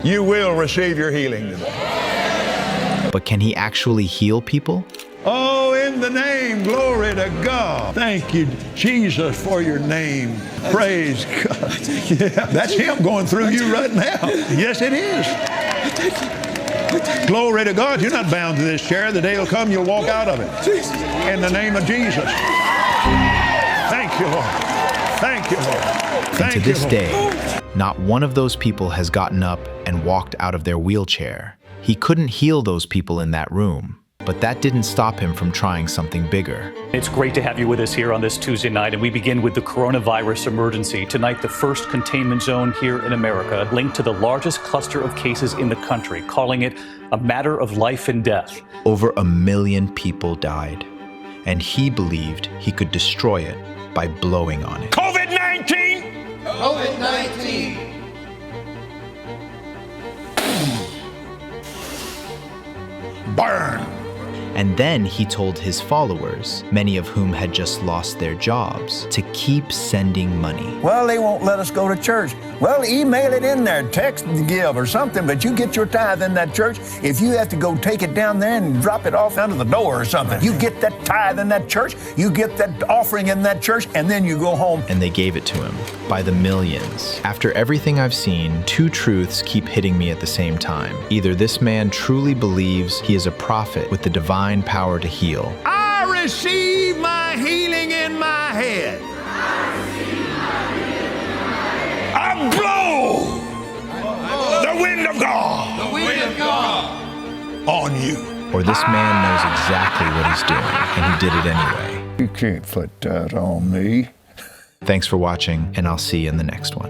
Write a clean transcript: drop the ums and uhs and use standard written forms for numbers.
You will receive your healing today. But can he actually heal people? Oh, in the name, glory to God. Thank you, Jesus, for your name. Praise God. Yeah, that's him going through you right now. Yes, it is. Glory to God. You're not bound to this chair. The day will come, you'll walk out of it. In the name of Jesus. Thank you, Lord. Thank you, Lord. And to this day, not one of those people has gotten up and walked out of their wheelchair. He couldn't heal those people in that room, but that didn't stop him from trying something bigger. It's great to have you with us here on this Tuesday night, and we begin with the coronavirus emergency. Tonight, the first containment zone here in America, linked to the largest cluster of cases in the country, calling it a matter of life and death. Over 1 million people died, and he believed he could destroy it by blowing on it. COVID-19! COVID-19! Burn! And then he told his followers, many of whom had just lost their jobs, to keep sending money. Well, they won't let us go to church. Well, email it in there, text and give or something, but you get your tithe in that church. If you have to go take it down there and drop it off under the door or something, you get that tithe in that church, you get that offering in that church, and then you go home. And they gave it to him by the millions. After everything I've seen, two truths keep hitting me at the same time. Either this man truly believes he is a prophet with the divine power to heal. I receive my healing in my head. I blow the wind of God. The wind of God. On you. Or this man knows exactly what he's doing, and he did it anyway. You can't put that on me. Thanks for watching, and I'll see you in the next one.